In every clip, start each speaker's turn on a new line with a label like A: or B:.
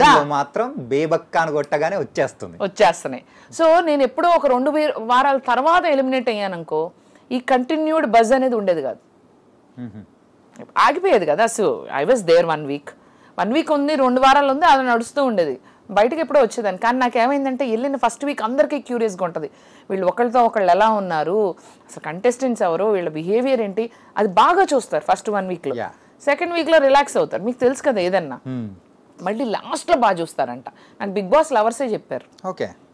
A: ఆజ్ఞలో మాత్రం బేబక్కాను కొట్టగానే
B: వచ్చేస్తున్నాయి. సో నేను ఎప్పుడో ఒక 2 వారాల తర్వాత ఎలిమినేట్ అయ్యాననుకో ఈ కంటిన్యూడ్ బజ్ అనేది ఉండేది కాదు, ఆగిపోయేది కదా. So I was there 1 week ఉంది, 2 వారాలు ఉంది, అది నడుస్తూ ఉండేది. బయటకి ఎప్పుడో వచ్చేదాన్ని. కానీ నాకేమైందంటే వెళ్ళిన ఫస్ట్ వీక్ అందరికీ క్యూరియస్గా ఉంటుంది, వీళ్ళు ఒకళ్ళతో ఒకళ్ళు ఎలా ఉన్నారు, అసలు కంటెస్టెంట్స్ ఎవరు, వీళ్ళ బిహేవియర్ ఏంటి, అది బాగా చూస్తారు ఫస్ట్ 1 వీక్లో. సెకండ్ వీక్లో రిలాక్స్ అవుతారు. మీకు తెలుసు కదా ఏదన్నా, మళ్ళీ లాస్ట్లో బాగా చూస్తారంట. నాకు బిగ్ బాస్ లవర్సే చెప్పారు.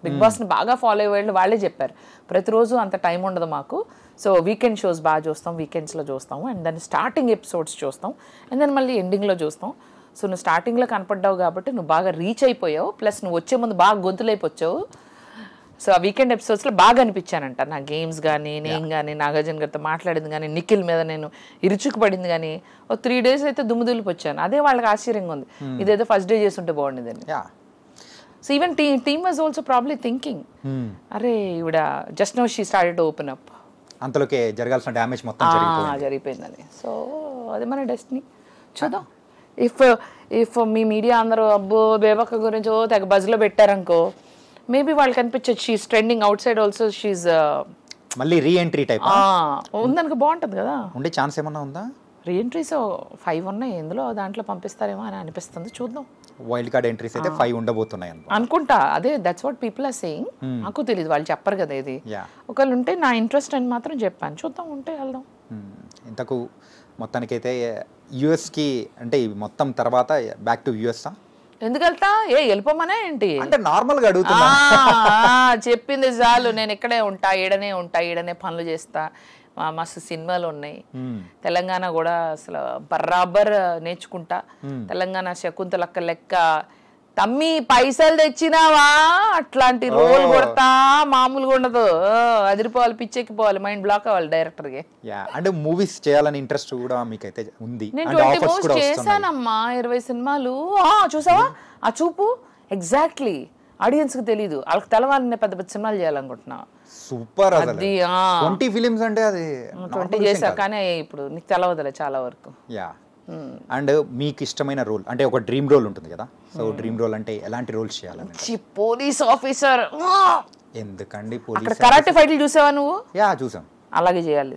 B: బిగ్ బాస్ని బాగా ఫాలో అయ్యే వాళ్ళే చెప్పారు, ప్రతిరోజు అంత టైం ఉండదు మాకు, సో వీకెండ్ షోస్ బాగా చూస్తాం, వీకెండ్స్లో చూస్తాము, అండ్ దాన్ని స్టార్టింగ్ ఎపిసోడ్స్ చూస్తాం, అండ్ దాన్ని మళ్ళీ ఎండింగ్లో చూస్తాం. సో నువ్వు స్టార్టింగ్లో కనపడ్డావు కాబట్టి నువ్వు బాగా రీచ్ అయిపోయావు, ప్లస్ నువ్వు వచ్చే ముందు బాగా గొంతులైపోచ్చావు. సో ఆ వీకెండ్ ఎపిసోడ్స్లో బాగా అనిపించానంట. నా గేమ్స్ కానీ, నేను కానీ, నాగార్జున గారితో మాట్లాడింది కానీ, నిఖిల్ మీద నేను ఇరుచుకుపడింది కానీ, ఒక 3 days అయితే దుమ్ముదులిపి వచ్చాను. అదే వాళ్ళకి ఆశ్చర్యంగా ఉంది, ఇదేదో ఫస్ట్ డే చేస్తుంటే బాగుండేదని. So even team was also probably thinking, అరే ఇవిడ just now she started to open up,
A: అంతలోకే జరగాల్సిన డ్యామేజ్ మొత్తం
B: జరిగిపోయిందని. సో అది మన డెస్టినీ. చూద్దాం. ఇఫ్ మీ మీడియా అందరూ అబ్బో బేబక్క గురించి తెగ బజ్లో పెట్టారనుకో, మేబీ వాళ్ళకి అనిపించచ్చు she's trending outside also, she's
A: మళ్ళీ రీఎంట్రీ టైప్
B: ఉందనుకో బాగుంటుంది కదా.
A: ఉండే ఛాన్స్ ఏమన్నా ఉందా?
B: రీఎంట్రీస్ 5 ఉన్నాయి, ఎందులో దాంట్లో పంపిస్తారేమో అని అనిపిస్తుంది. చూద్దాం.
A: వైల్డ్ కార్డ్ ఎంట్రీస్ అయితే 5 ఉండబోతున్నాయి
B: అనుకుంటా. అదే that's what people are saying. నాకు తెలియదు, వాళ్ళు చెప్పరు కదా ఇది. ఒకళ్ళు ఉంటే నా ఇంట్రెస్ట్ అని మాత్రం చెప్పాను, చూద్దాం, ఉంటే వెళ్దాం.
A: ఇంతకు మొత్తానికైతే యుఎస్కి అంటే మొత్తం తర్వాత బ్యాక్ టు యుఎస్
B: ఎందుకు వెళ్తా? వెళ్ళిపోమనే ఏంటి
A: అంటే నార్మల్గా అడుగుతున్నా.
B: చెప్పింది చాలు, నేను ఇక్కడే ఉంటా, ఈడనే పనులు చేస్తా, మస్తు సినిమాలు ఉన్నాయి. తెలంగాణ కూడా అసలు బరాబర్ నేర్చుకుంటా. తెలంగాణ శకుంతలక్క లెక్క తమ్మి పైసలు తెచ్చినావా అట్లాంటి రోల్ కొడతా, మామూలుగా ఉండదు, అదిరిపోవాలి, పిచ్చెక్కిపోవాలి, మైండ్ బ్లాక్ అవ్వాలి డైరెక్టర్కి.
A: అంటే మూవీస్ చేయాలని ఇంట్రెస్ట్ కూడా మీకైతే ఉంది?
B: నేను 20 మూవీస్ చేశానమ్మా, 20 సినిమాలు. చూసావా ఆ చూపు? ఎగ్జాక్ట్లీ ఆడియన్స్కి తెలీదు, వాళ్ళకి తెలవాలని పెద్ద పెద్ద సినిమాలు చేయాలనుకుంటున్నా.
A: సూపర్. అది 20 ఫిలిమ్స్ అంటే అది
B: 20 చేశా, కానీ ఇప్పుడు నీకు తెలవదులే చాలా వరకు.
A: అండ్ మీకు ఇష్టమైన రోల్ అంటే ఒక డ్రీమ్ రోల్ ఉంటుంది కదా, సో డ్రీమ్ రోల్ అంటే ఎలాంటి రోల్స్ చేయాలని?
B: Police officer.
A: ఎందుకండి పోలీస్?
B: కరాటే ఫైట్లు చూసావా నువ్వు?
A: చూసాం.
B: అలాగే చేయాలి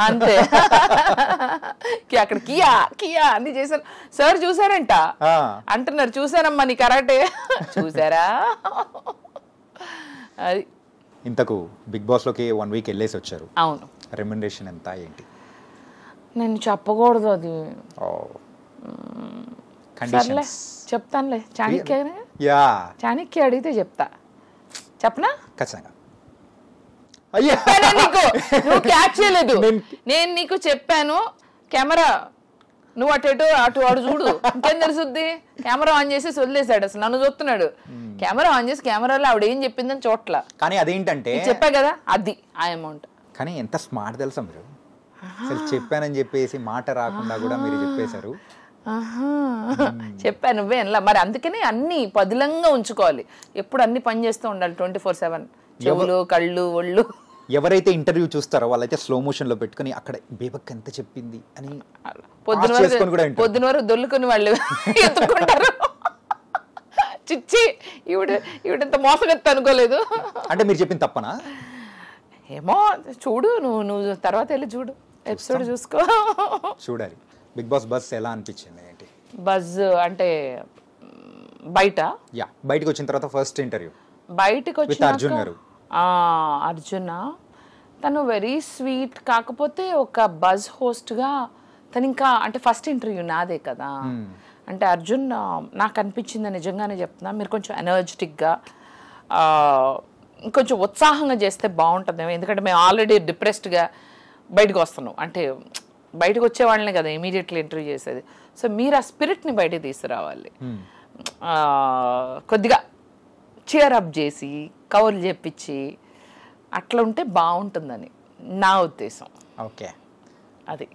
B: అంతే. అక్కడ కియా అన్ని చేశారు సార్, చూసారంట అంటున్నారు. చూసానమ్మా నీ కరాటే చూసారా? అది.
A: ఇంతకు బిగ్ బాస్ లోకి 1 వీక్ వెళ్ళేసి వచ్చారు.
B: అవును.
A: రెమ్యునరేషన్ ఎంత ఏంటి?
B: నేను చెప్పకూడదు అది. చెప్తానులే, చాణక్య అడిగితే చెప్తా. చెప్పనా?
A: ఖచ్చితంగా.
B: నువ్వు క్యాచ్ చేయలేదు, నేను నీకు చెప్పాను. కెమెరా నువ్వు అటు చూడు, ఇంకేం తెలుసుద్ది? కెమెరా ఆన్ చేసి వదిలేసాడు, అసలు నన్ను చూస్తున్నాడు. కెమెరా ఆన్ చేసి కెమెరాలో ఆవిడ ఏం చెప్పిందని చోట్ల.
A: కానీ అదేంటంటే
B: చెప్పా కదా, అది ఆ అమౌంట్.
A: కానీ ఎంత స్మార్ట్ తెలుసా మీరు, అసలు చెప్పానని చెప్పేసి మాట రాకుండా కూడా మీరు చెప్పేశారు.
B: చెప్పాను నువ్వే అలా మరి, అందుకనే అన్ని పదిలంగా ఉంచుకోవాలి, ఎప్పుడు అన్ని పని చేస్తూ ఉండాలి 24/7. చెవులు, కళ్ళు, ఒళ్ళు.
A: ఎవరైతే ఇంటర్వ్యూ చూస్తారో వాళ్ళైతే స్లో మోషన్ లో పెట్టుకుని అక్కడ బేబక్క ఎంత చెప్పింది అని
B: పొద్దున వరకు దొల్లుకొని వాళ్ళు ఎత్తుకుంటారు. చిచ్చి ఈవిడంత మోసగత్త అనుకోలేదు.
A: అంటే మీరు చెప్పింది తప్పనా?
B: ఏమో చూడు, నువ్వు తర్వాత వెళ్ళి చూడు, ఎపిసోడ్ చూసుకో.
A: చూడాలి. బిగ్ బాస్ బస్ ఎలా అనిపించింది ఏంటి?
B: బజ్ అంటే
A: బయటకు వచ్చిన తర్వాత ఫస్ట్ ఇంటర్వ్యూ
B: బయటకు వచ్చిన
A: అర్జున్ గారు.
B: అర్జున తను వెరీ స్వీట్, కాకపోతే ఒక బజ్ హోస్ట్గా తను ఇంకా అంటే ఫస్ట్ ఇంటర్వ్యూ నాదే కదా. అంటే అర్జున్ నాకు అనిపించింది, నిజంగానే చెప్తున్నా, మీరు కొంచెం ఎనర్జెటిక్గా ఇంకొంచెం ఉత్సాహంగా చేస్తే బాగుంటుంది. ఎందుకంటే మేము ఆల్రెడీ డిప్రెస్డ్గా బయటకు వస్తున్నాం, అంటే బయటకు వచ్చే వాళ్ళనే కదా ఇమీడియట్లీ ఇంటర్వ్యూ చేసేది. సో మీరు ఆ స్పిరిట్ని బయటకు తీసుకురావాలి, కొద్దిగా చీర్ అప్ చేసి కవర్లు చెప్పించి అట్లా ఉంటే బాగుంటుందని నా ఉద్దేశం.
A: ఓకే,
B: అది.